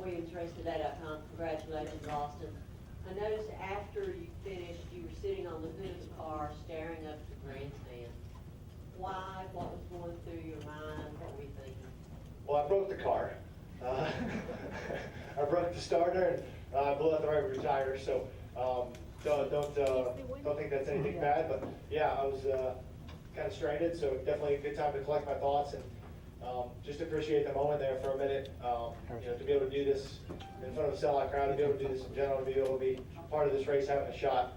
Williams, RaceToday.com. Congratulations, Austin. I noticed after you finished, you were sitting on the hood of the car, staring up at the grandstand. Why? What was going through your mind? What were you thinking? Well, I broke the car. I broke the starter and I blew out the right retire. So don't think that's anything bad. But yeah, I was kind of stranded. So definitely a good time to collect my thoughts and just appreciate the moment there for a minute. To be able to do this in front of a sellout crowd, to be able to do this in general, to be able to be part of this race, having a shot.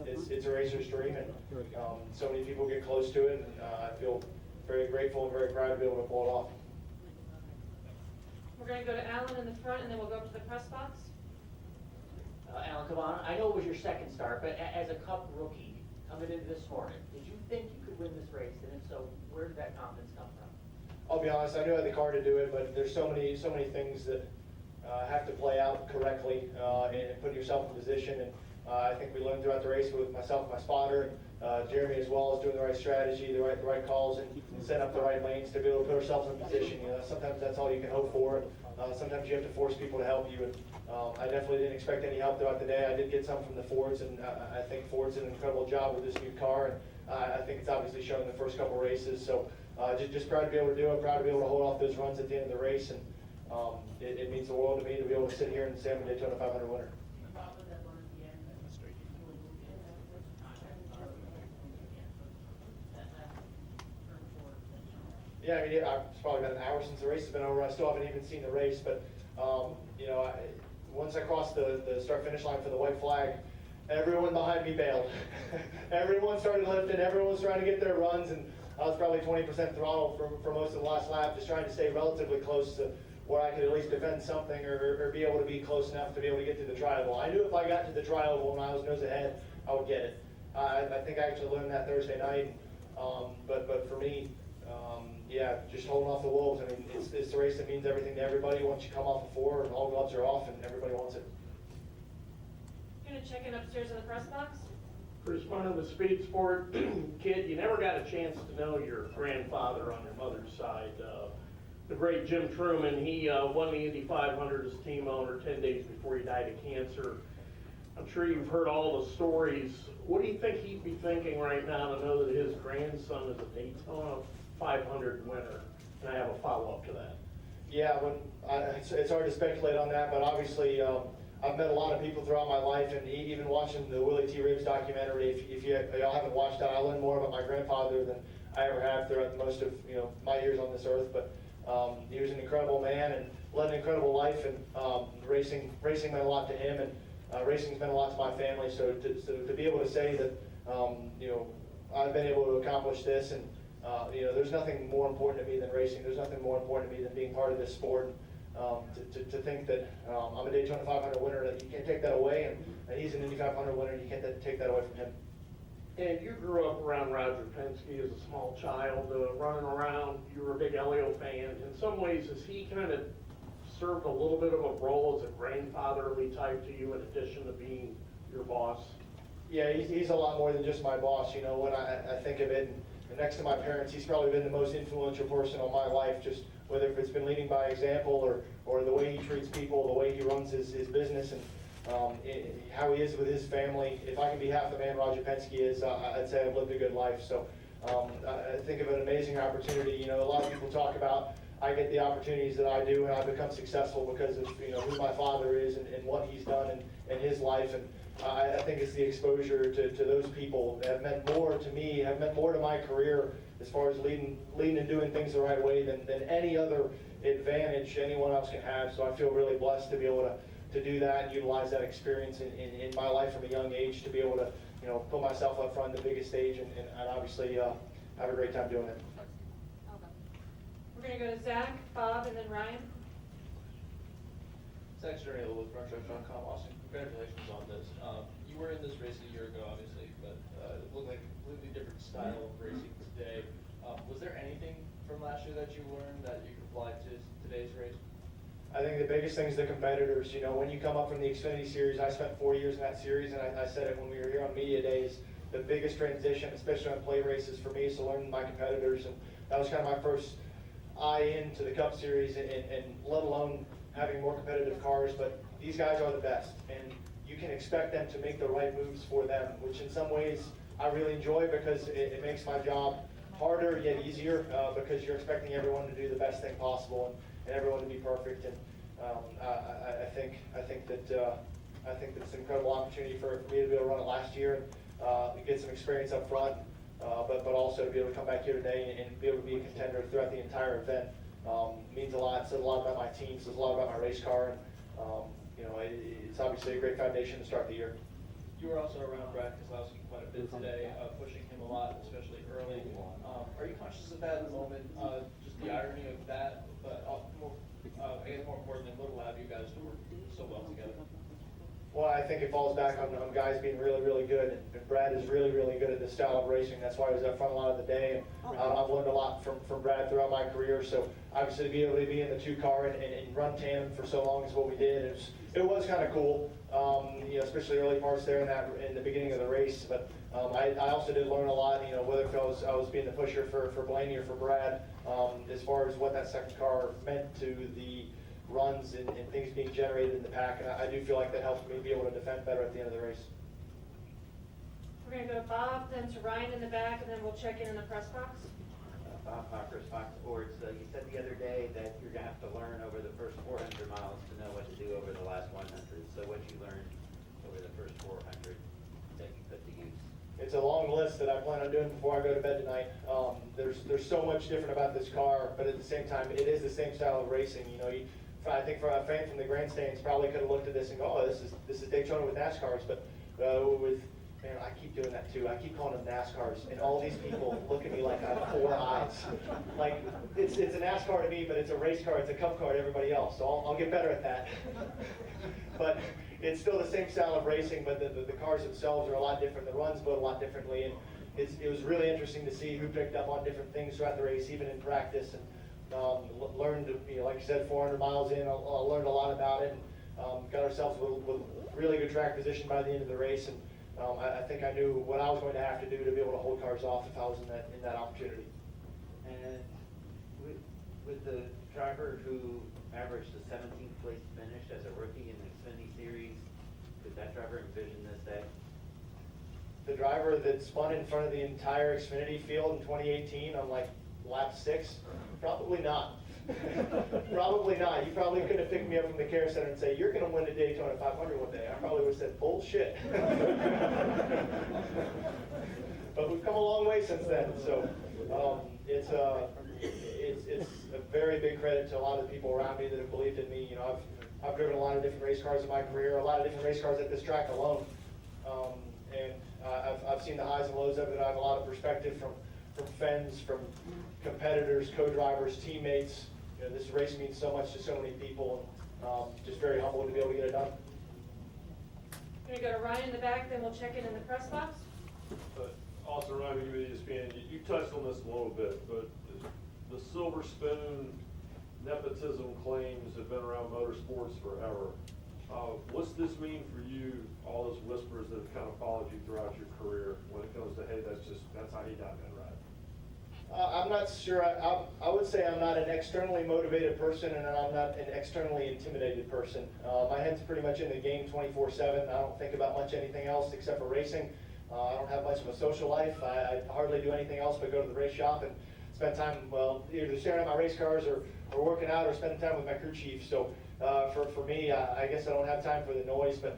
It's a racer's dream, and so many people get close to it. And I feel very grateful and very proud to be able to pull it off. We're going to go to Alan in the front, and then we'll go up to the press box. Alan Cavanagh, I know it was your second start, but as a Cup rookie coming into this morning, did you think you could win this race? And if so, where did that confidence come from? I'll be honest, I knew I had the car to do it, but there's so many things that have to play out correctly and put yourself in position. And I think we learned throughout the race with myself, my spotter, and Jeremy as well, as doing the right strategy, the right calls, and set up the right lanes to be able to put ourselves in position. Sometimes that's all you can hope for. Sometimes you have to force people to help you. And I definitely didn't expect any help throughout the day. I did get some from the Fords, and I think Ford's did an incredible job with this new car. And I think it's obviously shown in the first couple races. So just proud to be able to do it, proud to be able to hold off those runs at the end of the race. And it means the world to me to be able to sit here and say I'm a Daytona 500 winner. Yeah, I mean, it's probably been an hour since the race has been over. I still haven't even seen the race, but once I crossed the start-finish line for the white flag, everyone behind me bailed. Everyone started lifting. Everyone was trying to get their runs, and I was probably 20% throttle for most of the last lap, just trying to stay relatively close to where I could at least defend something or be able to be close enough to be able to get to the tri-oval. I knew if I got to the tri-oval and I was nose ahead, I would get it. I think I actually learned that Thursday night. But for me, just holding off the Wolves. I mean, it's the race that means everything to everybody. Once you come off of 4, and all gloves are off, and everybody wants it. Going to check in upstairs in the press box. Chris Munn, the speed sport kid, you never got a chance to know your grandfather on your mother's side. The great Jim Truman, he won the Indy 500 as team owner 10 days before he died of cancer. I'm sure you've heard all the stories. What do you think he'd be thinking right now to know that his grandson is a Daytona 500 winner? And I have a follow-up to that. Yeah, it's hard to speculate on that, but obviously I've met a lot of people throughout my life, and even watching the Willie T. Ribbs documentary, if y'all haven't watched that, I learned more about my grandfather than I ever have throughout most of my years on this earth. But he was an incredible man and led an incredible life, and racing meant a lot to him, and racing's meant a lot to my family. So to be able to say that I've been able to accomplish this, and there's nothing more important to me than racing. There's nothing more important to me than being part of this sport. To think that I'm a Daytona 500 winner, that you can't take that away, and he's an Indy 500 winner, and you can't take that away from him. And you grew up around Roger Penske as a small child, running around. You were a big Elio fan. In some ways, has he kind of served a little bit of a role as a grandfatherly type to you in addition to being your boss? Yeah, he's a lot more than just my boss. When I think of it, and next to my parents, he's probably been the most influential person on my life, just whether if it's been leading by example or the way he treats people, the way he runs his business, and how he is with his family. If I can be half the man Roger Penske is, I'd say I've lived a good life. So I think of an amazing opportunity. A lot of people talk about I get the opportunities that I do, and I become successful because of who my father is and what he's done in his life. And I think it's the exposure to those people that have meant more to me, have meant more to my career as far as leading and doing things the right way than any other advantage anyone else can have. So I feel really blessed to be able to do that and utilize that experience in my life from a young age, to be able to put myself up front on the biggest stage and obviously have a great time doing it. We're going to go to Zach, Bob, and then Ryan. Zach Sternhill with RunTruck.com. Austin, congratulations on this. You were in this race a year ago, obviously, but it looked like a completely different style of racing today. Was there anything from last year that you learned that you could apply to today's race? I think the biggest thing is the competitors. When you come up from the Xfinity Series, I spent 4 years in that series, and I said it when we were here on Media Days, the biggest transition, especially on play races for me, is to learn my competitors, and that was kind of my first eye into the Cup Series, and let alone having more competitive cars, but these guys are the best, and you can expect them to make the right moves for them, which in some ways I really enjoy because it makes my job harder yet easier because you're expecting everyone to do the best thing possible and everyone to be perfect. And I think that it's an incredible opportunity for me to be able to run it last year and get some experience up front, but also to be able to come back here today and be able to be a contender throughout the entire event means a lot. It says a lot about my team, says a lot about my race car, and it's obviously a great foundation to start the year. You were also around Brad Keselowski quite a bit today, pushing him a lot, especially early. Are you conscious of that in the moment, just the irony of that, but I guess more importantly, what allowed you guys to work so well together? Well, I think it falls back on guys being really, really good, and Brad is really, really good at this style of racing. That's why he was up front a lot of the day, and I've learned a lot from Brad throughout my career. So obviously to be able to be in the 2-car and run tandem for so long is what we did. It was kind of cool, especially early parts there in the beginning of the race. But I also did learn a lot, whether if I was being the pusher for Blaney or for Brad, as far as what that second car meant to the runs and things being generated in the pack, and I do feel like that helped me be able to defend better at the end of the race. We're gonna go to Bob, then to Ryan in the back, and then we'll check in the press box. Bob Hockers, Fox Sports. You said the other day that you're going to have to learn over the first 400 miles to know what to do over the last 100. So what you learned over the first 400 that you put to use? It's a long list that I plan on doing before I go to bed tonight. There's so much different about this car, but at the same time, it is the same style of racing. I think for a fan from the grandstands probably could have looked at this and go, oh, this is Daytona with NASCARs, but man, I keep doing that too. I keep calling them NASCARs, and all these people look at me like I have 4 eyes. Like, it's a NASCAR to me, but it's a race car, it's a cup car to everybody else, so I'll get better at that. But it's still the same style of racing, but the cars themselves are a lot different. The runs vote a lot differently, and it was really interesting to see who picked up on different things throughout the race, even in practice. And learned, like you said, 400 miles in, I learned a lot about it, and got ourselves with really good track position by the end of the race. And I think I knew what I was going to have to do to be able to hold cars off if I was in that opportunity. And with the driver who averaged a 17th place finish as a rookie in the Xfinity Series, could that driver envision this day? The driver that spun in front of the entire Xfinity field in 2018 on like lap 6, probably not. Probably not. You probably could have picked me up from the care center and say, you're going to win the Daytona 500 one day. I probably would have said, bullshit. But we've come a long way since then. So it's a very big credit to a lot of the people around me that have believed in me. I've driven a lot of different race cars in my career, a lot of different race cars at this track alone. And I've seen the highs and lows of it. I have a lot of perspective from friends, from competitors, co-drivers, teammates. This race means so much to so many people, and just very humbled to be able to get it done. We're gonna go to Ryan in the back, then we'll check in the press box. Also, Ryan, with ESPN, you touched on this a little bit, but the silver spoon nepotism claims have been around motorsports forever. What's this mean for you, all those whispers that have kind of followed you throughout your career when it comes to, hey, that's how he got that right? I'm not sure. I would say I'm not an externally motivated person, and I'm not an externally intimidated person. My head's pretty much in the game 24/7. I don't think about much anything else except for racing. I don't have much of a social life. I hardly do anything else but go to the race shop and spend time, either staring at my race cars or working out or spending time with my crew chief. So for me, I guess I don't have time for the noise, but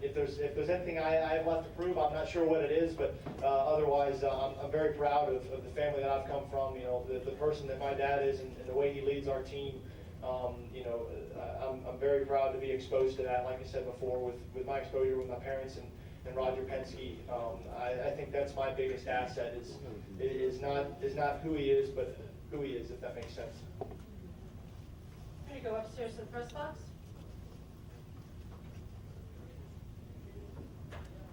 if there's anything I have left to prove, I'm not sure what it is, but otherwise, I'm very proud of the family that I've come from, the person that my dad is and the way he leads our team. I'm very proud to be exposed to that, like I said before, with my exposure with my parents and Roger Penske. I think that's my biggest asset is not who he is, but who he is, if that makes sense. We're gonna go upstairs to the press box.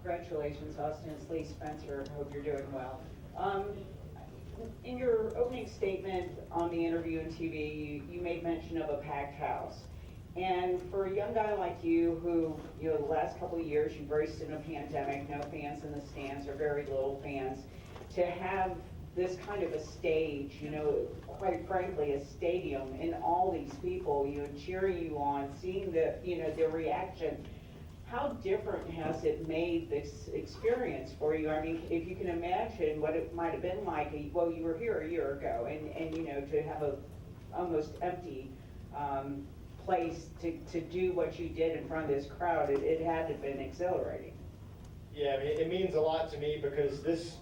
Congratulations, Austin. It's Lee Spencer. Hope you're doing well. In your opening statement on the interview on TV, you made mention of a packed house. And for a young guy like you who, the last couple of years you've raced in a pandemic, no fans in the stands or very little fans, to have this kind of a stage, you know, quite frankly, a stadium, and all these people, you know, cheering you on, seeing the, you know, their reaction. How different has it made this experience for you? I mean, if you can imagine what it might have been like, well, you were here a year ago, and you know, to have a almost empty place to do what you did in front of this crowd, it had to have been exhilarating. Yeah, I mean, it means a lot to me because this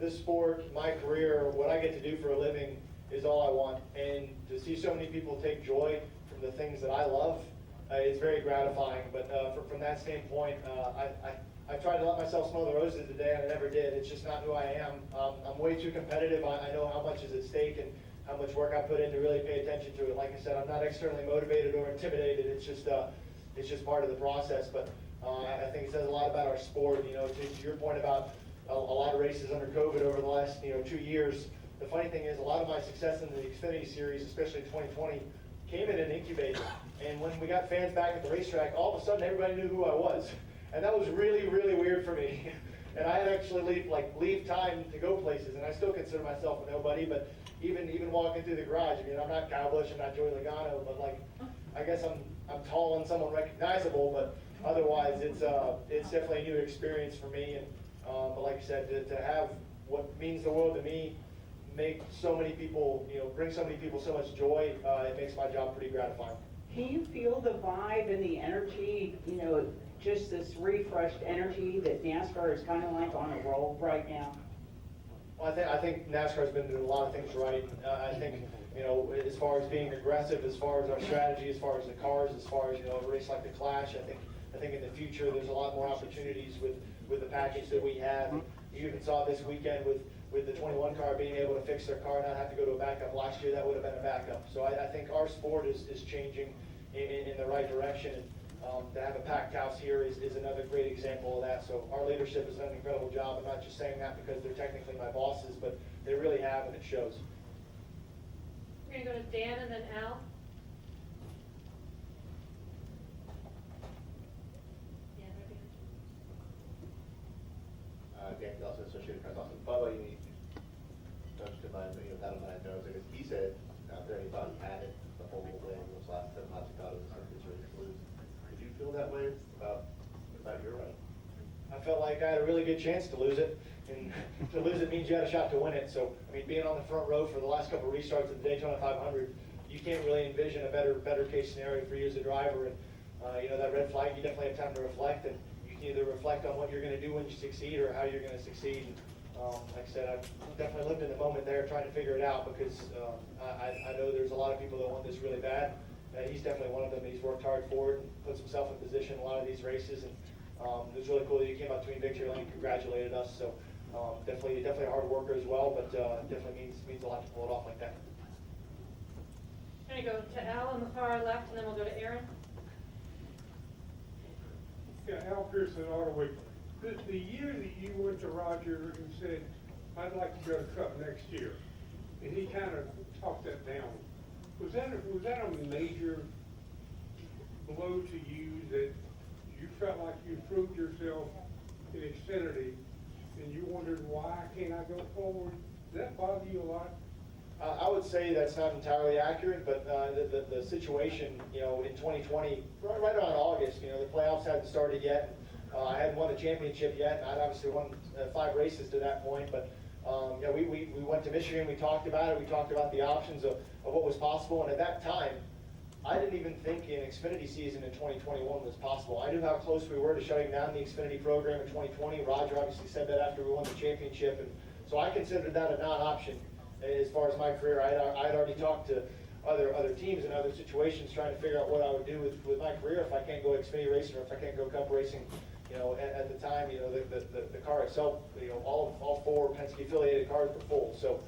sport, my career, what I get to do for a living is all I want. And to see so many people take joy from the things that I love, it's very gratifying. But from that standpoint, I tried to let myself smell the roses today, and I never did. It's just not who I am. I'm way too competitive. I know how much is at stake and how much work I put in to really pay attention to it. Like I said, I'm not externally motivated or intimidated. It's just part of the process. But I think it says a lot about our sport. You know, to your point about a lot of races under COVID over the last 2 years. The funny thing is, a lot of my success in the Xfinity Series, especially 2020, came in an incubator. And when we got fans back at the racetrack, all of a sudden everybody knew who I was, and that was really, really weird for me. And I had actually leave time to go places, and I still consider myself a nobody. But even walking through the garage, I mean, I'm not Kyle Busch, I'm not Joey Logano, but I guess I'm tall and somewhat recognizable. But otherwise, it's definitely a new experience for me. And but like I said, to have what means the world to me, make so many people, bring so many people so much joy, it makes my job pretty gratifying. Can you feel the vibe and the energy, just this refreshed energy that NASCAR is kind of like on a roll right now? Well, I think NASCAR's been doing a lot of things right. I think, as far as being aggressive, as far as our strategy, as far as the cars, as far as, a race like the Clash, I think in the future there's a lot more opportunities with the package that we have. You even saw this weekend with the 21 car being able to fix their car and not have to go to a backup. Last year that would have been a backup. So I think our sport is changing in the right direction. To have a packed house here is another great example of that. So our leadership has done an incredible job. I'm not just saying that because they're technically my bosses, but they really have, and it shows. We're gonna go to Dan and then Al. Dan, right Dan Dawson, Associated Press. Austin, by the way, you touched him on, that on my nose. I guess he said out there he thought he had it the whole way. Those last 7 laps he thought it was ready to lose. Did you feel that way about your run? I felt like I had a really good chance to lose it, and to lose it means you had a shot to win it. So, I mean, being on the front row for the last couple of restarts of the Daytona 500, you can't really envision a better case scenario for you as a driver. And that red flag, you definitely have time to reflect, and you can either reflect on what you're going to do when you succeed or how you're going to succeed. Like I said, I've definitely lived in the moment there trying to figure it out because I know there's a lot of people that want this really bad. He's definitely one of them. He's worked hard for it and puts himself in position in a lot of these races. And it was really cool that he came up to me in victory lane and congratulated us. So definitely a hard worker as well, but definitely means a lot to pull it off like that. I'm gonna go to Al on the far left, and then we'll go to Aaron. Yeah, Al Pearson, Ottawa. The year that you went to Roger and said, I'd like to go to Cup next year, and he kind of talked that down. Was that a major blow to you that you felt like you proved yourself in Xfinity and you wondered why can't I go forward? Did that bother you a lot? I would say that's not entirely accurate, but the situation, in 2020, right around August, the playoffs hadn't started yet. I hadn't won the championship yet. I'd obviously won 5 races to that point, but we went to Michigan. We talked about it. We talked about the options of what was possible, and at that time, I didn't even think an Xfinity season in 2021 was possible. I knew how close we were to shutting down the Xfinity program in 2020. Roger obviously said that after we won the championship, and so I considered that a non-option as far as my career. I had already talked to other teams and other situations trying to figure out what I would do with my career if I can't go Xfinity racing or if I can't go Cup racing. At the time, the car itself, all 4 Penske affiliated cars were full. So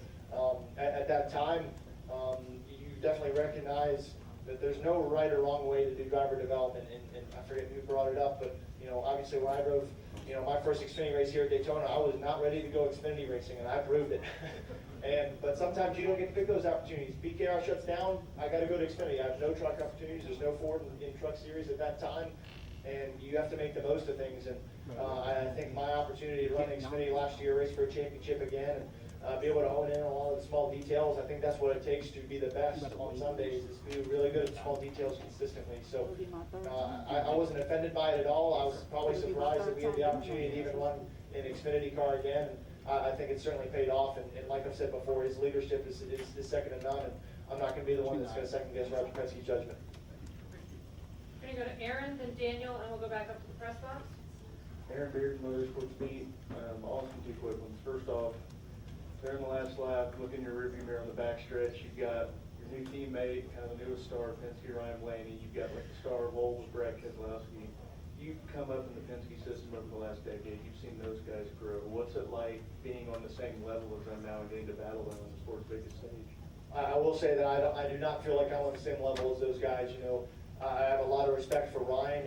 at that time, you definitely recognize that there's no right or wrong way to do driver development. And I forget who brought it up, but obviously when I drove, my first Xfinity race here at Daytona, I was not ready to go Xfinity racing, and I proved it. But sometimes you don't get to pick those opportunities. BKR shuts down, I got to go to Xfinity. I have no truck opportunities. There's no Ford in Truck Series at that time. And you have to make the most of things. And I think my opportunity to run Xfinity last year, race for a championship again, and be able to hone in on all the small details. I think that's what it takes to be the best on Sundays, is to be really good at the small details consistently. So I wasn't offended by it at all. I was probably surprised that we had the opportunity to even run an Xfinity car again. I think it certainly paid off, and like I've said before, his leadership is second to none, and I'm not going to be the one that's going to second guess Roger Penske's judgment. We're gonna go to Aaron, then Daniel, and we'll go back up to the press box. Aaron Beard, Motorsports Beat. Awesome, two quick ones. First off, during the last lap, look in your rearview mirror on the backstretch. You've got your new teammate, kind of the newest star, Penske, Ryan Blaney. You've got like the star of old with Brad Keselowski. You've come up in the Penske system over the last decade. You've seen those guys grow. What's it like being on the same level as them now and getting to battle them on the sport's biggest stage? I will say that I do not feel like I'm on the same level as those guys. You know, I have a lot of respect for Ryan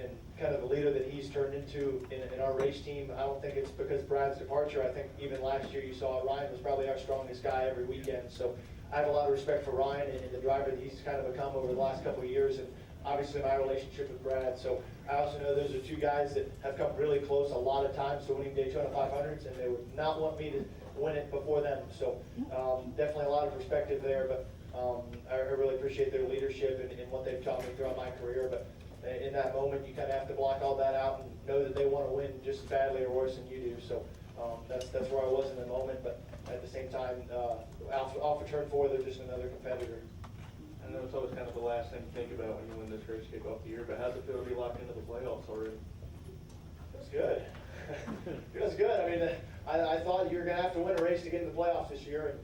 and kind of the leader that he's turned into in our race team. I don't think it's because Brad's departure. I think even last year you saw Ryan was probably our strongest guy every weekend. So I have a lot of respect for Ryan and the driver that he's kind of become over the last couple of years, and obviously my relationship with Brad. So I also know those are two guys that have come really close a lot of times to winning Daytona 500s, and they would not want me to win it before them. So definitely a lot of perspective there, but I really appreciate their leadership and what they've taught me throughout my career. But in that moment, you kind of have to block all that out and know that they want to win just as badly or worse than you do. So that's where I was in the moment. But at the same time, off of turn 4, they're just another competitor. I know it's always kind of the last thing to think about when you win this race kick off the year, but how's it feel to be locked into the playoffs already? Feels good. Feels good. I mean, I thought you were going to have to win a race to get in the playoffs this year, and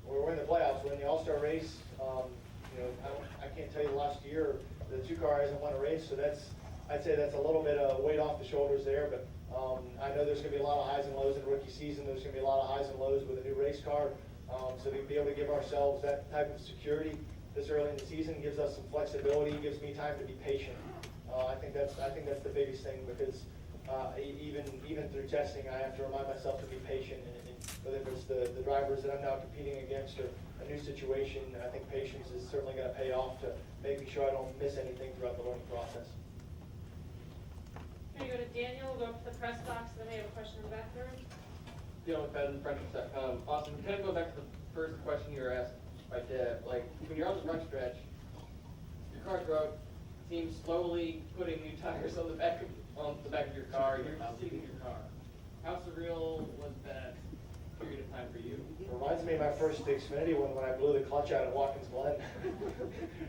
we're in the playoffs. We're in the All-Star race. You know, I can't tell you the last year the 2-car hasn't won a race, so I'd say that's a little bit of weight off the shoulders there. But I know there's going to be a lot of highs and lows in rookie season. There's going to be a lot of highs and lows with a new race car. So to be able to give ourselves that type of security this early in the season gives us some flexibility, gives me time to be patient. I think that's the biggest thing, because even through testing, I have to remind myself to be patient, and whether it's the drivers that I'm now competing against or a new situation, I think patience is certainly going to pay off to making sure I don't miss anything throughout the learning process. We're gonna go to Daniel, we'll go up to the press box, and then we have a question in the back there. Dealing with Ben, Friendship. Austin, kind of go back to the first question you were asked by Deb. Like, when you're on the front stretch, your car's road seems slowly putting new tires on the back of your car. You're sitting in your car. How surreal was that period of time for you? It reminds me of my first Xfinity one when I blew the clutch out at Watkins Glen,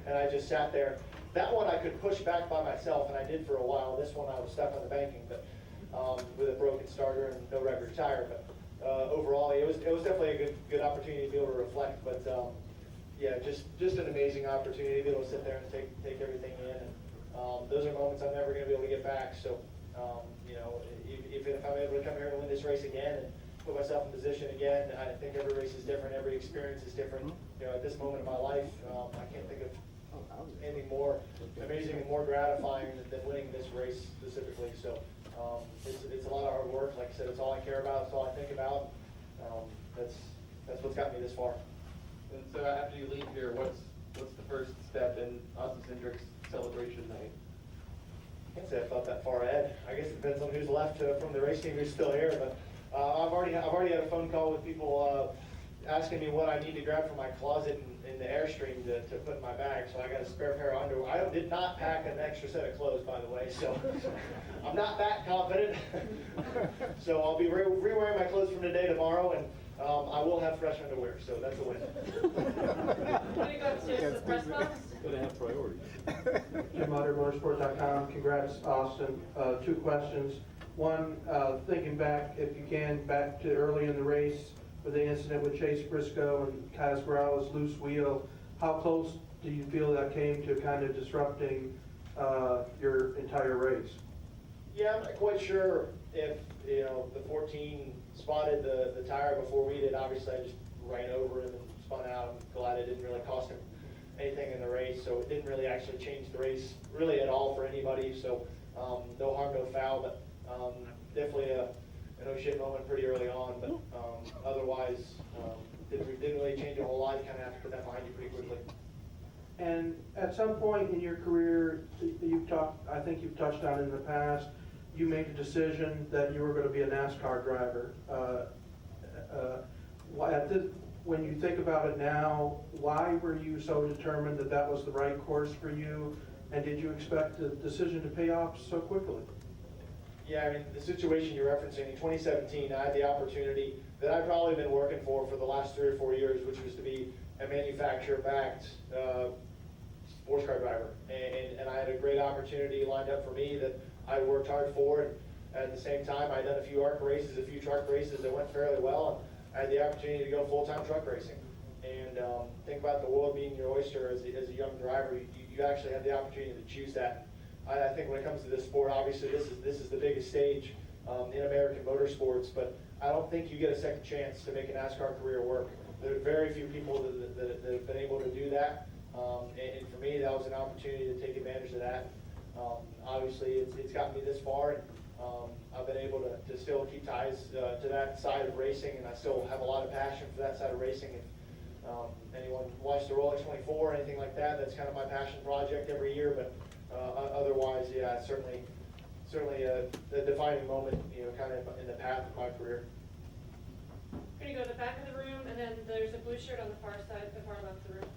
and I just sat there. That one I could push back by myself, and I did for a while. This one I was stuck on the banking, but with a broken starter and no record tire. But overall, it was definitely a good opportunity to be able to reflect. But yeah, just an amazing opportunity to be able to sit there and take everything in. And those are moments I'm never going to be able to get back. So you know, if I'm able to come here and win this race again and put myself in position again, I think every race is different, every experience is different. You know, at this moment in my life, I can't think of anything more amazing and more gratifying than winning this race specifically. So it's a lot of hard work. Like I said, it's all I care about, it's all I think about. That's what's got me this far. And so after you leave here, what's the first step in Austin Cindric's celebration night? I can't say I thought that far ahead. I guess it depends on who's left from the race team who's still here. But I've already had a phone call with people asking me what I need to grab from my closet in the Airstream to put in my bag. So I got a spare pair of underwear. I did not pack an extra set of clothes, by the way. So I'm not that confident. So I'll be re-wearing my clothes from today tomorrow, and I will have fresh underwear. So that's a win. We're gonna go upstairs to the press box. Gonna have priorities. Jim Utter, motorsport.com. Congrats, Austin. 2 questions. One, thinking back, if you can, back to early in the race with the incident with Chase Briscoe and Kaz Grau's loose wheel, how close do you feel that came to kind of disrupting your entire race? Yeah, I'm not quite sure if, you know, the 14 spotted the tire before we did. Obviously, I just ran over him and spun out. I'm glad it didn't really cost him anything in the race, so it didn't really actually change the race really at all for anybody. So no harm, no foul, but definitely an oh shit moment pretty early on. But otherwise, didn't really change a whole lot. You kind of have to put that behind you pretty quickly. And at some point in your career, I think you've touched on in the past, you made a decision that you were going to be a NASCAR driver. when you think about it now, why were you so determined that that was the right course for you? And did you expect the decision to pay off so quickly? Yeah, I mean, the situation you're referencing, in 2017, I had the opportunity that I've probably been working for the last 3 or 4 years, which was to be a manufacturer-backed sports car driver. And I had a great opportunity lined up for me that I worked hard for. And at the same time, I'd done a few ARC races, a few truck races that went fairly well. And I had the opportunity to go full-time truck racing. And think about the world being your oyster as a young driver. You actually have the opportunity to choose that. I think when it comes to this sport, obviously this is the biggest stage in American motorsports, but I don't think you get a second chance to make a NASCAR career work. There are very few people that have been able to do that, and for me, that was an opportunity to take advantage of that. Obviously, it's gotten me this far, and I've been able to still keep ties to that side of racing, and I still have a lot of passion for that side of racing. If anyone watched the Rolex 24 or anything like that, that's kind of my passion project every year, but otherwise, yeah, it's certainly a defining moment, kind of in the path of my career. We're gonna go to the back of the room, and then there's a blue shirt on the far side, the far left of the room.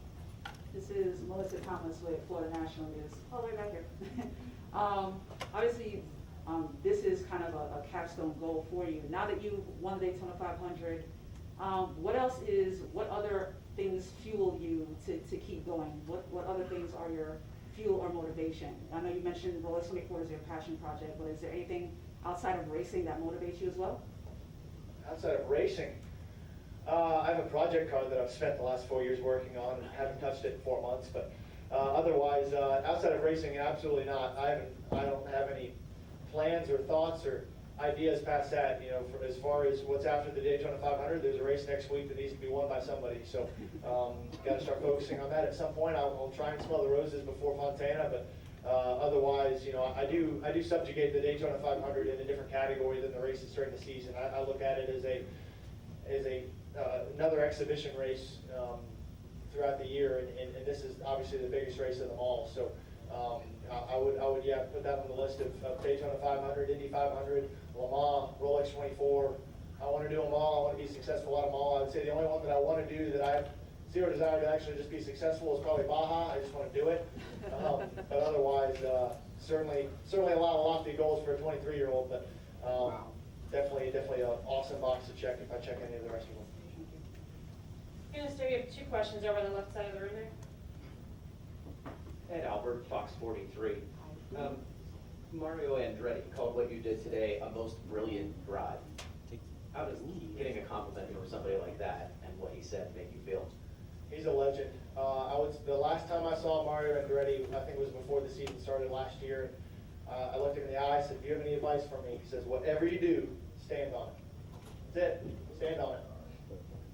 This is Melissa Thomas with Florida National News, all the way back here. Obviously, this is kind of a capstone goal for you. Now that you won the Daytona 500, what other things fuel you to keep going? What other things are your fuel or motivation? I know you mentioned Rolex 24 is your passion project, but is there anything outside of racing that motivates you as well? Outside of racing, I have a project car that I've spent the last 4 years working on and haven't touched it in 4 months, but otherwise, outside of racing, absolutely not. I don't have any plans or thoughts or ideas past that. For as far as what's after the Daytona 500, there's a race next week that needs to be won by somebody. So, got to start focusing on that at some point. I'll try and smell the roses before Fontana, but otherwise, I do subjugate the Daytona 500 in a different category than the races during the season. I look at it as another exhibition race throughout the year, and this is obviously the biggest race of them all. So. I would put that on the list of Daytona 500, Indy 500, Le Mans, Rolex 24. I want to do them all. I want to be successful at them all. I would say the only one that I want to do that I have zero desire to actually just be successful is probably Baja. I just want to do it. But otherwise, certainly a lot of lofty goals for a 23-year-old, but definitely an awesome box to check if I check any of the rest of them. Minister, you have 2 questions over on the left side of the room there. Ed Albert, Fox 43. Mario Andretti called what you did today a most brilliant drive. How does getting a compliment from somebody like that and what he said make you feel? He's a legend. The last time I saw Mario Andretti, I think it was before the season started last year. I looked him in the eye, I said, "Do you have any advice for me?" He says, "Whatever you do, stand on it." That's it. Stand on it.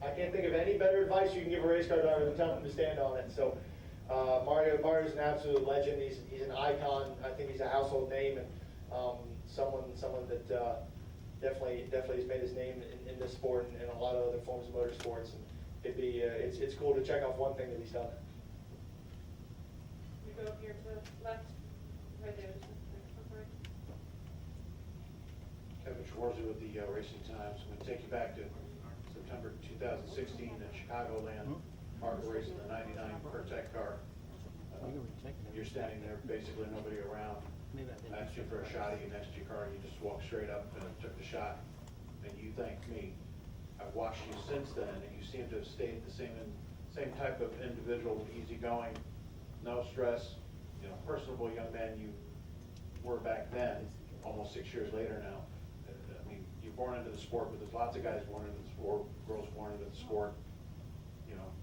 I can't think of any better advice you can give a race car driver than tell him to stand on it. So Mario's an absolute legend. He's an icon. I think he's a household name, and someone that definitely has made his name in this sport and a lot of other forms of motorsports. And it's cool to check off one thing that he's done. We go up here to the left, right there. Kevin Schwarzer with the Racing Times. I'm going to take you back to September 2016 at Chicagoland. Mark racing the 99 Pertec car. You're standing there, basically nobody around. Asked you for a shot of you next to your car, you just walked straight up and took the shot, and you thanked me. I've watched you since then, and you seem to have stayed the same type of individual, easygoing, no stress, personable young man you were back then, almost 6 years later now. I mean, you're born into the sport, but there's lots of guys born into the sport, girls born into the sport,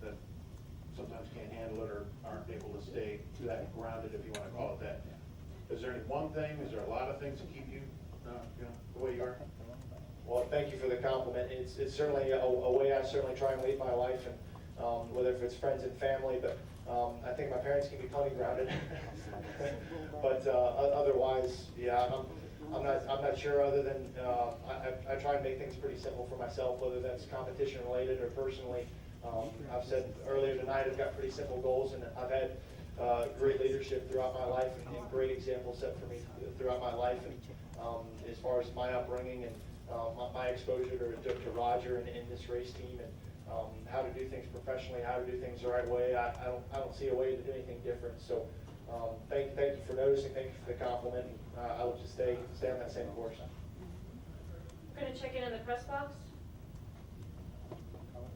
that sometimes can't handle it or aren't able to stay that grounded, if you want to call it that. Is there any one thing, is there a lot of things that keep you, the way you are? Well, thank you for the compliment. It's certainly a way I certainly try and lead my life, and whether if it's friends and family, but I think my parents can be plenty grounded. But otherwise, yeah, I'm not sure. Other than I try and make things pretty simple for myself, whether that's competition related or personally. I've said earlier tonight I've got pretty simple goals, and I've had great leadership throughout my life and great examples set for me throughout my life. And as far as my upbringing and my exposure to Roger and in this race team, and how to do things professionally, how to do things the right way. I don't see a way to do anything different. So thank you for noticing, thank you for the compliment. I will just stay on that same course. We're gonna check in the press box.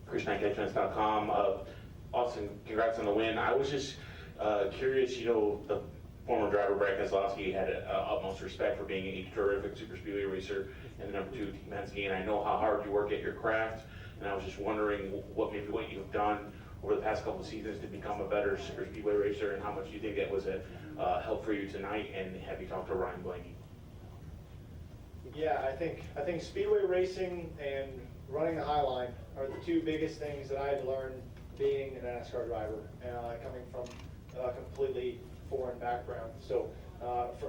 KrishnaKetchins.com. Austin, congrats on the win. I was just curious, the former driver Brad Keselowski had utmost respect for being a terrific super speedway racer and the number 2 Team Penske, and I know how hard you work at your craft, and I was just wondering what you've done over the past couple of seasons to become a better super speedway racer, and how much you think that was a help for you tonight, and have you talked to Ryan Blaney? Yeah, I think speedway racing and running the high line are the 2 biggest things that I had to learn being an NASCAR driver, coming from a completely foreign background. So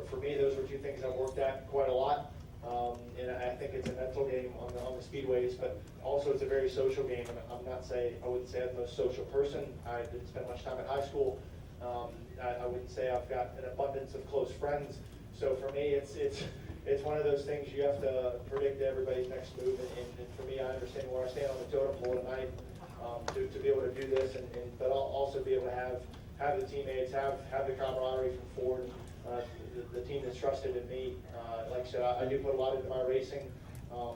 for me, those were 2 things I've worked at quite a lot. And I think it's a mental game on the speedways, but also it's a very social game. And I wouldn't say I'm the most social person. I didn't spend much time at high school. I wouldn't say I've got an abundance of close friends. So for me, it's one of those things you have to predict everybody's next move. And for me, I understand where I stand on the totem pole tonight to be able to do this, but I'll also be able to have the teammates, have the camaraderie from Ford, the team that's trusted in me. Like I said, I do put a lot into my racing.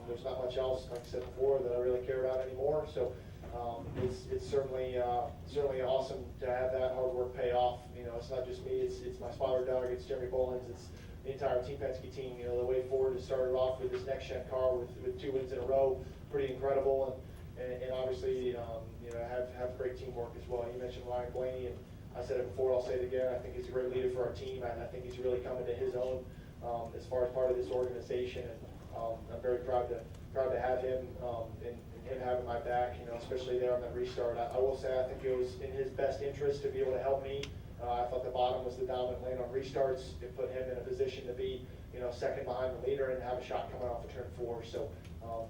There's not much else, like I said before, that I really care about anymore. So it's certainly awesome to have that hard work pay off. It's not just me. It's my spotter Doug. It's Jeremy Bolins. It's the entire Team Penske team. The way Ford has started off with this next gen car with 2 wins in a row, pretty incredible. And obviously, have great teamwork as well. You mentioned Ryan Blaney, and I said it before, I'll say it again. I think he's a great leader for our team, and I think he's really coming to his own as far as part of this organization. And I'm very proud to have him and him having my back, especially there on that restart. I will say I think it was in his best interest to be able to help me. I thought the bottom was the dominant lane on restarts. It put him in a position to be, second behind the leader and have a shot coming off of turn 4. So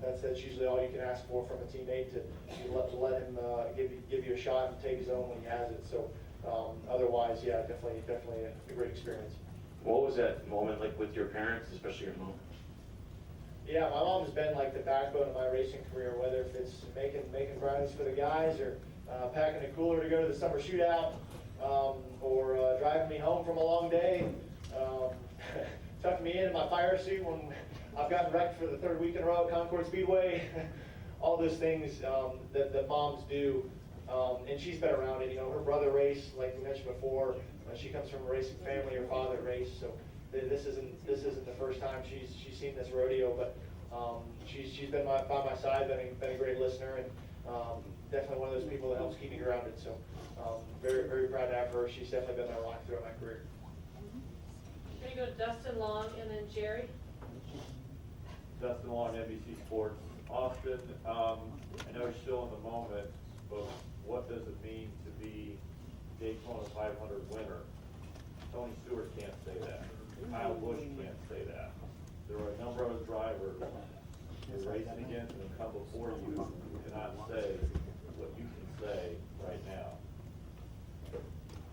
that's usually all you can ask for from a teammate, to let him give you a shot and take his own when he has it. So otherwise, yeah, definitely a great experience. What was that moment like with your parents, especially your mom? Yeah, my mom's been like the backbone of my racing career, whether if it's making brownies for the guys, or packing a cooler to go to the summer shootout, or driving me home from a long day, tucking me in my fire suit when I've gotten wrecked for the 3rd week in a row at Concord Speedway. All those things that moms do, and she's been around it. Her brother raced, like we mentioned before. She comes from a racing family. Her father raced, so this isn't the first time she's seen this rodeo. But she's been by my side, been a great listener, and definitely one of those people that helps keep me grounded. So very, very proud to have her. She's definitely been my rock throughout my career. We're gonna go to Dustin Long and then Jerry. Dustin Long, NBC Sports. Austin, I know you're still in the moment, but what does it mean to be Daytona 500 winner? Tony Stewart can't say that. Kyle Busch can't say that. There are a number of drivers you're racing against and have come before you who cannot say what you can say right now.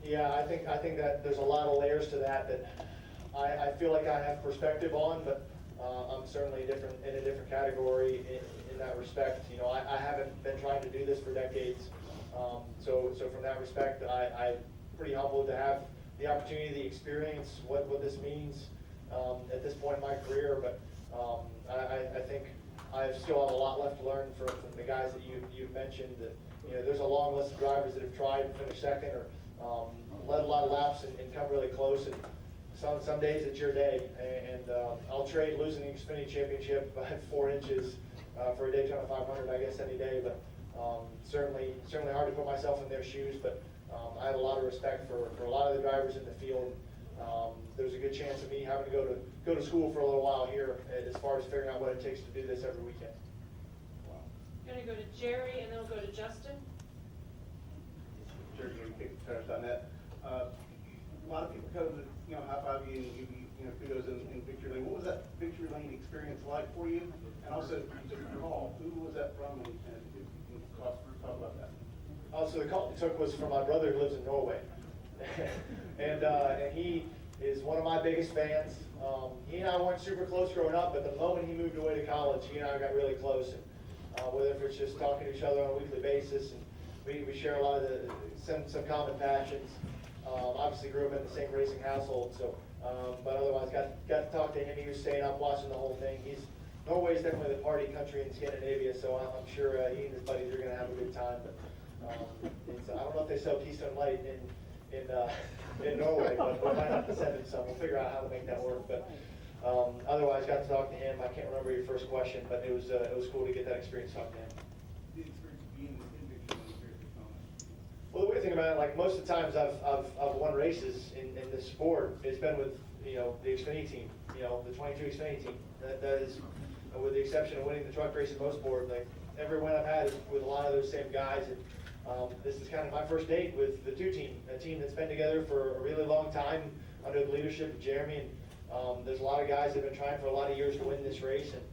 Yeah, I think that there's a lot of layers to that I feel like I have perspective on, but I'm certainly in a different category in that respect. I haven't been trying to do this for decades, so from that respect, I'm pretty humbled to have the opportunity, the experience, what this means at this point in my career. But I think I still have a lot left to learn from the guys that you've mentioned. That there's a long list of drivers that have tried and finished second, or led a lot of laps and come really close. And some days it's your day, and I'll trade losing the Xfinity Championship by 4 inches for a Daytona 500, I guess, any day. But certainly hard to put myself in their shoes. But I have a lot of respect for a lot of the drivers in the field. There's a good chance of me having to go to school for a little while here as far as figuring out what it takes to do this every weekend. We're gonna go to Jerry and then we'll go to Justin. Jerry, kickstars.net. A lot of people come to, high-five you and give you, kudos in victory lane. What was that victory lane experience like for you? And also, you took your call. Who was that from? And if you can talk about that. So the call I took was from my brother who lives in Norway. and he is one of my biggest fans. He and I weren't super close growing up, but the moment he moved away to college, he and I got really close. And whether if it's just talking to each other on a weekly basis, and we share a lot of some common passions. Obviously grew up in the same racing household, so, but otherwise got to talk to him. He was staying up watching the whole thing. Norway's definitely the party country in Scandinavia, so I'm sure he and his buddies are going to have a good time. But I don't know if they sell Keystone Light in Norway, but we might have to send him some. We'll figure out how to make that work. But otherwise, got to talk to him. I can't remember your first question, but it was cool to get that experience talking to him. The experience being in Daytona. Well, the weird thing about it, like most of the times I've won races in this sport, it's been with the Xfinity team, the 22 Xfinity team. That is, with the exception of winning the truck race in Motorsport, like every win I've had is with a lot of those same guys. And this is kind of my first date with the 2 team, a team that's been together for a really long time under the leadership of Jeremy. And there's a lot of guys that have been trying for a lot of years to win this race. And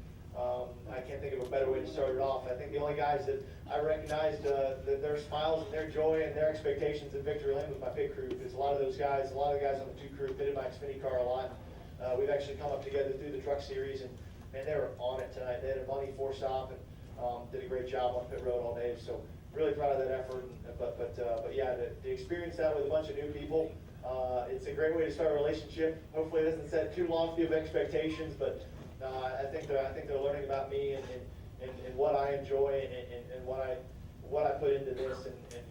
I can't think of a better way to start it off. I think the only guys that I recognized that their smiles and their joy and their expectations in victory lane was my pit crew, because a lot of the guys on the 2 crew pitted my Xfinity car a lot. We've actually come up together through the truck series, and they were on it tonight. They had a money 4-stop and did a great job on pit road all day. So really proud of that effort. But yeah, to experience that with a bunch of new people, it's a great way to start a relationship. Hopefully it doesn't set too lofty of expectations, but I think they're learning about me and what I enjoy and what I put into this, and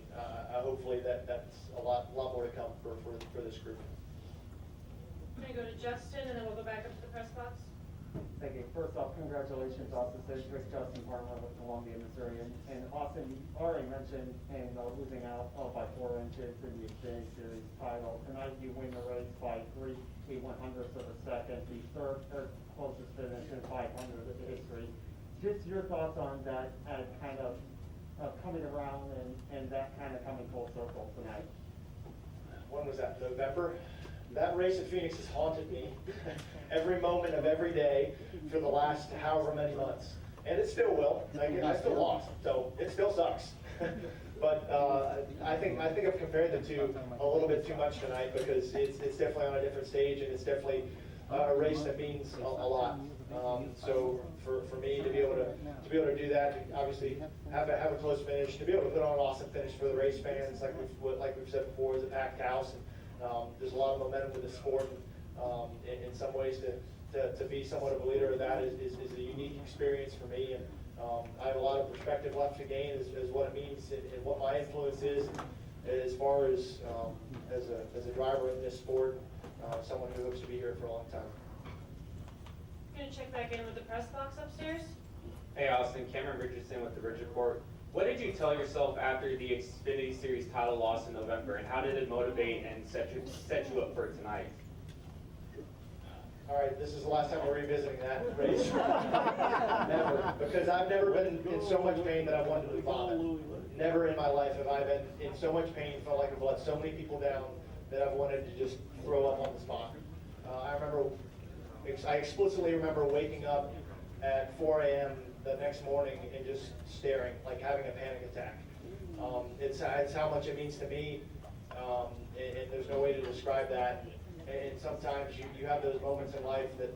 hopefully that's a lot more to come for this group. I'm gonna go to Justin, and then we'll go back up to the press box. Thank you. First off, congratulations, Austin Citrus, Justin Parma with Columbia, Missouri. And Austin, you already mentioned losing out by 4 inches in the Xfinity Series title. Tonight you win the race by 3/100ths of a second, the third closest finish in 500 of the history. Just your thoughts on that kind of coming around and that kind of coming full circle tonight. When was that, November? That race at Phoenix has haunted me every moment of every day for the last however many months. And it still will. I still lost, so it still sucks. But I think I've compared the two a little bit too much tonight, because it's definitely on a different stage, and it's definitely a race that means a lot. So for me to be able to do that, to obviously have a close finish, to be able to put on an awesome finish for the race fans, like we've said before, is a packed house. And, there's a lot of momentum with the sport. In some ways, to be somewhat of a leader of that is a unique experience for me. And I have a lot of perspective left to gain as what it means and what my influence is as far as a driver in this sport, someone who hopes to be here for a long time. I'm gonna check back in with the press box upstairs. Hey Austin, Cameron Richardson with the Ridge Report. What did you tell yourself after the Xfinity Series title loss in November, and how did it motivate and set you up for tonight? All right, this is the last time we're revisiting that race. Never, because I've never been in so much pain that I wanted to vomit. Never in my life have I been in so much pain, felt like I've let so many people down that I've wanted to just throw up on the spot. I explicitly remember waking up at 4 a.m. the next morning and just staring, like having a panic attack. It's how much it means to me, and there's no way to describe that. And sometimes you have those moments in life that,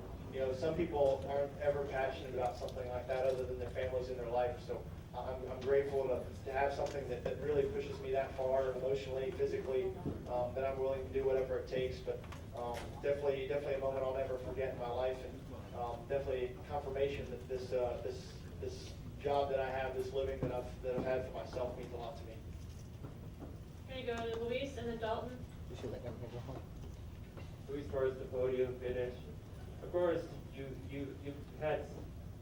some people aren't ever passionate about something like that other than their families in their life. So I'm grateful to have something that really pushes me that far emotionally, physically, that I'm willing to do whatever it takes. But definitely a moment I'll never forget in my life, and definitely confirmation that this job that I have, this living that I've had for myself means a lot to me. I'm gonna go to Luis and then Dalton. Luis towards the podium finish. Of course, you had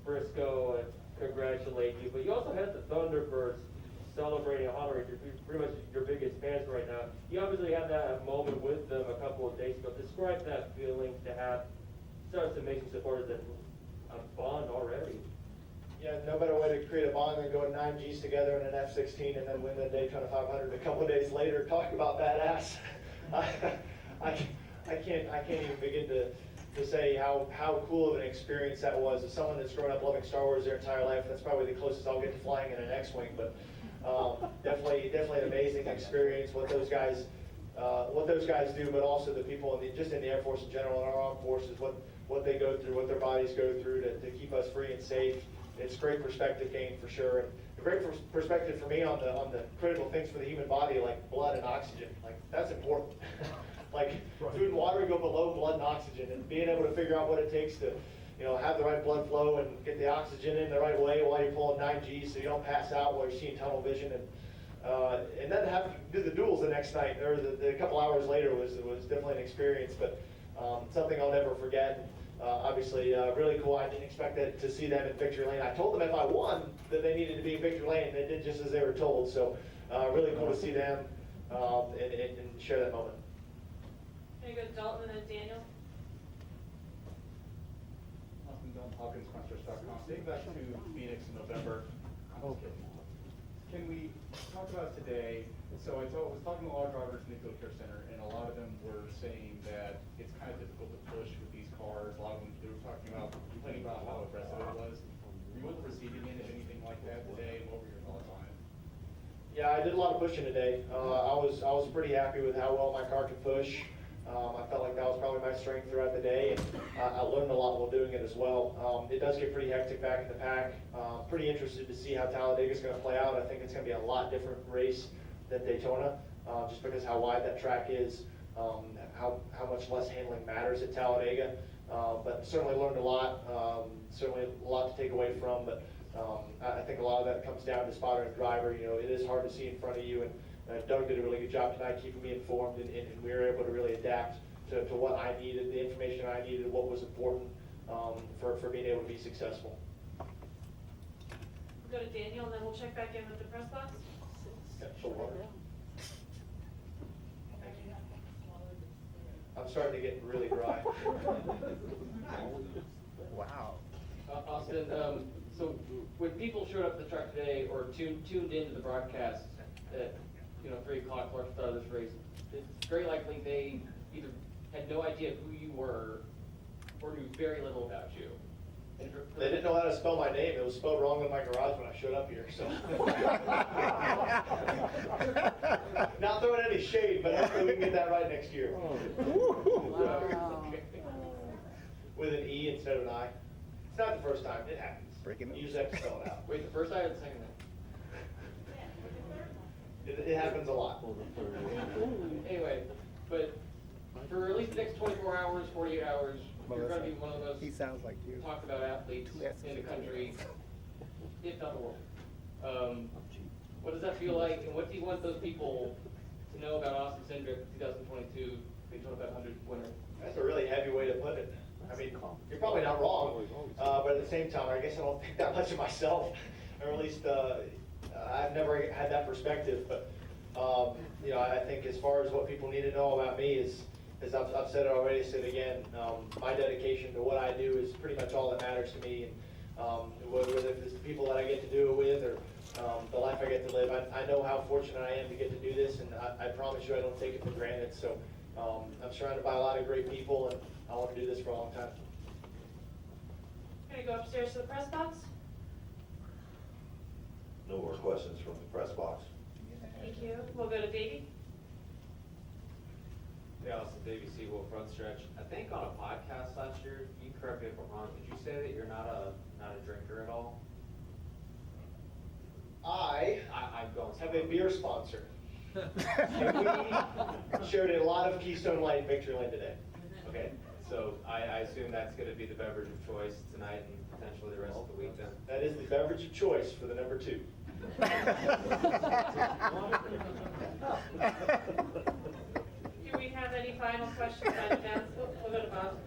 Briscoe congratulate you, but you also had the Thunderbirds celebrating and honoring pretty much your biggest fans right now. You obviously had that moment with them a couple of days ago. Describe that feeling to have such amazing supporters that a bond already. Yeah, no better way to create a bond than going 9 Gs together in an F-16 and then win the Daytona 500 a couple of days later. Talk about badass. I can't even begin to say how cool of an experience that was. As someone that's grown up loving Star Wars their entire life, that's probably the closest I'll get to flying in an X-Wing. But definitely an amazing experience. What those guys do, but also the people just in the Air Force in general and our armed forces, what they go through, what their bodies go through to keep us free and safe. it's great perspective gain for sure. And a great perspective for me on the critical things for the human body, like blood and oxygen. Like, that's important. Like, food and water go below blood and oxygen, and being able to figure out what it takes to, have the right blood flow and get the oxygen in the right way while you're pulling 9Gs so you don't pass out while you're seeing tunnel vision. And then to have to do the duels the next night, or the couple hours later was definitely an experience, but something I'll never forget. Obviously, really cool. I didn't expect to see them in victory lane. I told them if I won that they needed to be in victory lane, and they did just as they were told. So really cool to see them and share that moment. Can you go to Dalton and then Daniel? Austin Dunn, HawkinsConcerts.com. Dating back to Phoenix in November. Can we talk about today? So I was talking to a lot of drivers in the Field Care Center, and a lot of them were saying that it's kind of difficult to push with these cars. A lot of them, they were talking about, complaining about how aggressive it was. Were you at the receiving end of anything like that today? What were your thoughts on it? Yeah, I did a lot of pushing today. I was pretty happy with how well my car could push. I felt like that was probably my strength throughout the day, and I learned a lot while doing it as well. It does get pretty hectic back in the pack. Pretty interested to see how Talladega's going to play out. I think it's going to be a lot different race than Daytona, just because how wide that track is, how much less handling matters at Talladega. But certainly learned a lot. Certainly a lot to take away from, but I think a lot of that comes down to spotter and driver. It is hard to see in front of you, and Doug did a really good job tonight keeping me informed, and we were able to really adapt to what I needed, the information I needed, what was important for being able to be successful. We'll go to Daniel and then we'll check back in with the press box. I'm starting to get really dry. Wow. Austin, so when people showed up at the track today or tuned into the broadcast at 3 o'clock or start of this race, it's very likely they either had no idea who you were or knew very little about you. And They didn't know how to spell my name. It was spelled wrong in my garage when I showed up here, so. Not throwing any shade, but hopefully we can get that right next year. With an E instead of an I. It's not the first time. It happens. You just have to spell it out. Wait, the first time or the second time? It happens a lot. Anyway, but for at least the next 24 hours, 48 hours, you're going to be one of the most talked about athletes in the country, if not the world. What does that feel like, and what do you want those people to know about Austin Cindric, 2022 Daytona 500 winner? That's a really heavy way to put it. I mean, you're probably not wrong, but at the same time, I guess I don't think that much of myself, or at least I've never had that perspective. But I think as far as what people need to know about me is I've said it already, said it again. My dedication to what I do is pretty much all that matters to me, and whether it's the people that I get to do it with or the life I get to live. I know how fortunate I am to get to do this, and I promise you I don't take it for granted. So I'm surrounded by a lot of great people, and I want to do this for a long time. Gonna go upstairs to the press box. No more questions from the press box. Thank you. We'll go to Davey. Yeah, also Davey Seawolf front stretch. I think on a podcast last year, you can correct me if I'm wrong, did you say that you're not a drinker at all? I'm going have a beer sponsor. And we shared a lot of Keystone Light Victory Lane today. Okay, so I assume that's gonna be the beverage of choice tonight and potentially the rest of the week then? That is the beverage of choice for the number 2. Do we have any final questions on that? We'll go to Bob.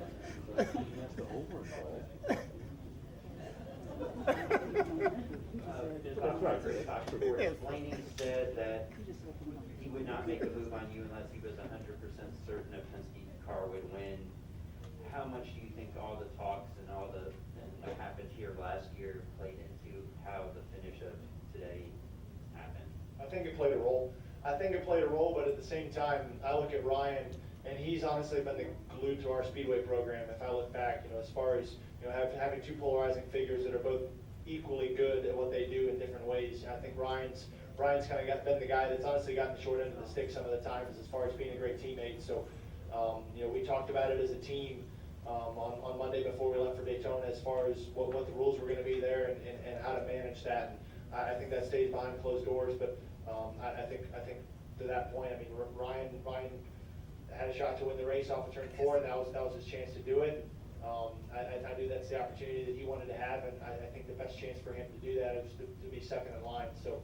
Blaney said that he would not make a move on you unless he was 100% certain a Penske car would win. How much do you think all the talks and all and what happened here last year played into how the finish of today happened? I think it played a role. But at the same time, I look at Ryan, and he's honestly been the glue to our Speedway program. If I look back, as far as having two polarizing figures that are both equally good at what they do in different ways. I think Ryan's kind of been the guy that's honestly gotten the short end of the stick some of the times as far as being a great teammate. So, we talked about it as a team. on Monday before we left for Daytona as far as what the rules were gonna be there and how to manage that. And I think that stays behind closed doors, but I think to that point, I mean, Ryan had a shot to win the race off of turn 4, and that was his chance to do it. I knew that's the opportunity that he wanted to have, and I think the best chance for him to do that is to be second in line. So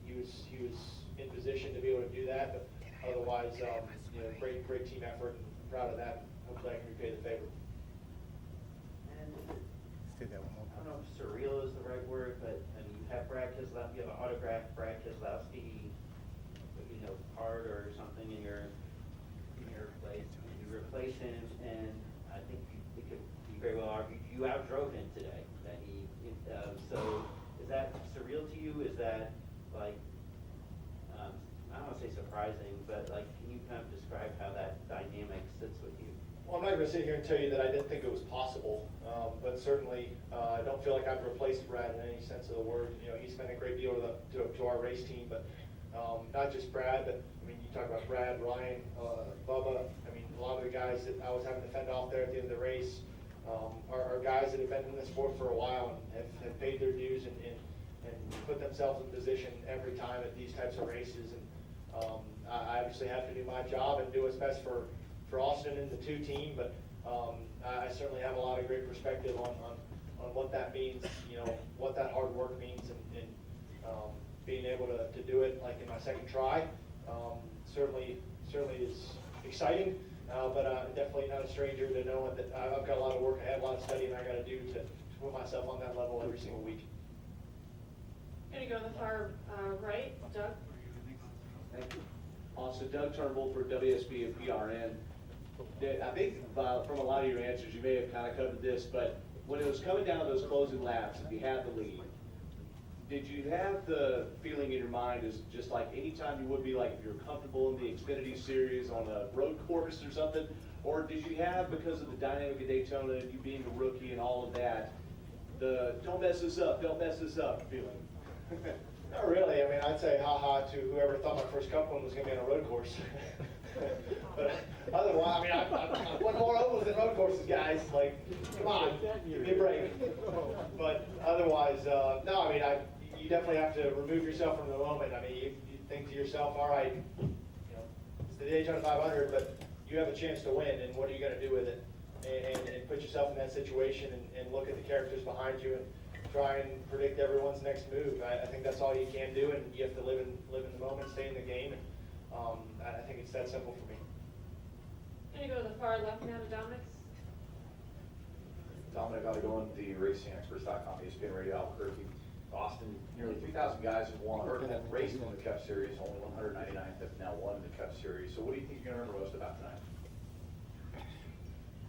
he was in position to be able to do that, but otherwise, you know, great team effort, and proud of that. Hopefully I can repay the favor. And I don't know if surreal is the right word, but I mean, you have Brad Keselowski, you have an autographed Brad Keselowski, you know, card or something in your place. You replace him, and I think it could be very well argued you outdrove him today. That so is that surreal to you? Is that like I don't want to say surprising, but like, can you kind of describe how that dynamic sits with you? Well, I'm not going to sit here and tell you that I didn't think it was possible, but certainly I don't feel like I've replaced Brad in any sense of the word. You know, he's meant a great deal to our race team, but not just Brad, but I mean, you talk about Brad, Ryan, Bubba. I mean, a lot of the guys that I was having to fend off there at the end of the race are guys that have been in the sport for a while and have paid their dues and put themselves in position every time at these types of races. And I obviously have to do my job and do what's best for Austin and the 2 team, but I certainly have a lot of great perspective on what that means, you know, what that hard work means, and being able to do it like in my second try certainly is exciting, but I'm definitely not a stranger to knowing that I've got a lot of work ahead, a lot of studying I got to do to put myself on that level every single week. Gonna go to the far right, Doug. Thank you. Also, Doug Turnbull for WSB and PRN. I think from a lot of your answers, you may have kind of covered this, but when it was coming down to those closing laps, if you had the lead, did you have the feeling in your mind is just like any time you would be, like if you're comfortable in the Xfinity Series on a road course or something, or did you have, because of the dynamic of Daytona and you being a rookie and all of that, the don't mess this up feeling? Not really. I mean, I'd say ha-ha to whoever thought my first Cup win was going to be on a road course. But otherwise, I mean, I've won more ovals than road courses, guys. Like, come on, give me a break. But otherwise, no, I mean, you definitely have to remove yourself from the moment. I mean, you think to yourself, all right, you know, it's the Daytona 500, but you have a chance to win, and what are you going to do with it? And put yourself in that situation and look at the characters behind you and try and predict everyone's next move. I think that's all you can do, and you have to live in the moment, stay in the game, and I think it's that simple for me. Gonna go to the far left now to Dominic. Dominic Ottagon, the RacingExperts.com, ESPN Radio Albuquerque. Austin, nearly 3,000 guys have won or have raced in the Cup Series. Only 199 have now won the Cup Series. So what do you think you're going to remember most about tonight?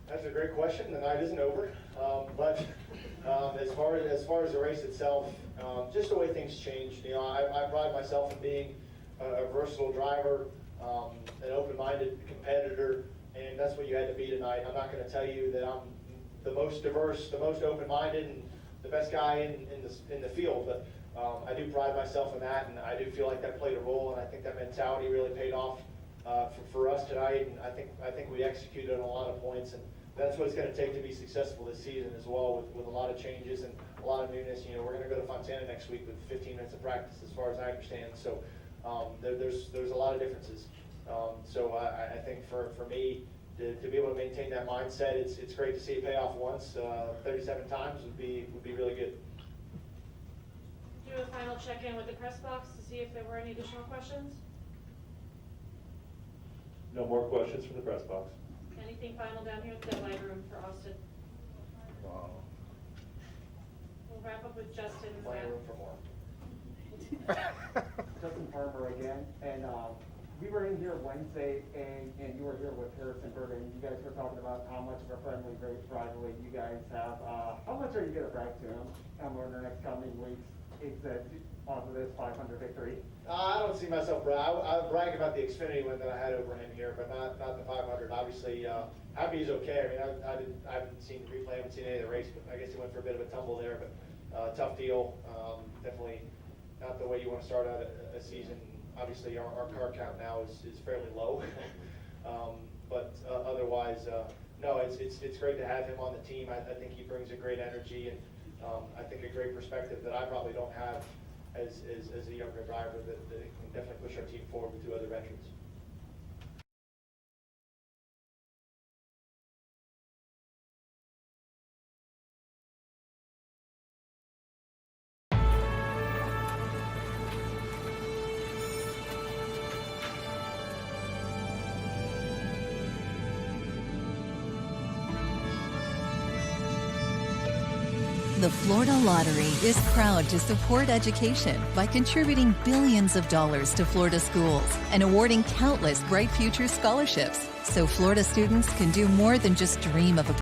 That's a great question. The night isn't over, but as far as the race itself, just the way things changed. You know, I pride myself in being a versatile driver, an open-minded competitor, and that's what you had to be tonight. I'm not going to tell you that I'm the most diverse, the most open-minded, and the best guy in the field, but I do pride myself in that, and I do feel like that played a role, and I think that mentality really paid off for us tonight. And I think we executed on a lot of points, and that's what it's going to take to be successful this season as well, with a lot of changes and a lot of newness. You know, we're going to go to Fontana next week with 15 minutes of practice, as far as I understand. So there's a lot of differences. So I think for me to be able to maintain that mindset, it's great to see it pay off once. 37 times would be really good. Do a final check-in with the press box to see if there were any additional questions. No more questions from the press box. Anything final down here in the deadline room for Austin? We'll wrap up with Justin. Plenty of room for more. Justin Farmer again, and we were in here Wednesday, and you were here with Harrison Burton. You guys were talking about how much of a friendly rivalry you guys have. How much are you going to brag to him over the next coming weeks off of this 500 victory? I don't see myself I brag about the Xfinity win that I had over him here, but not the 500. Obviously, happy he's okay. I mean, I haven't seen the replay, I haven't seen any of the race, but I guess he went for a bit of a tumble there. But tough deal. Definitely not the way you want to start out a season. Obviously, our car count now is fairly low. But otherwise, no, it's great to have him on the team. I think he brings a great energy and I think a great perspective that I probably don't have as a younger driver that can definitely push our team forward with 2 other veterans. The Florida Lottery is proud to support education by contributing billions of dollars to Florida schools and awarding countless Bright Future scholarships so Florida students can do more than just dream of a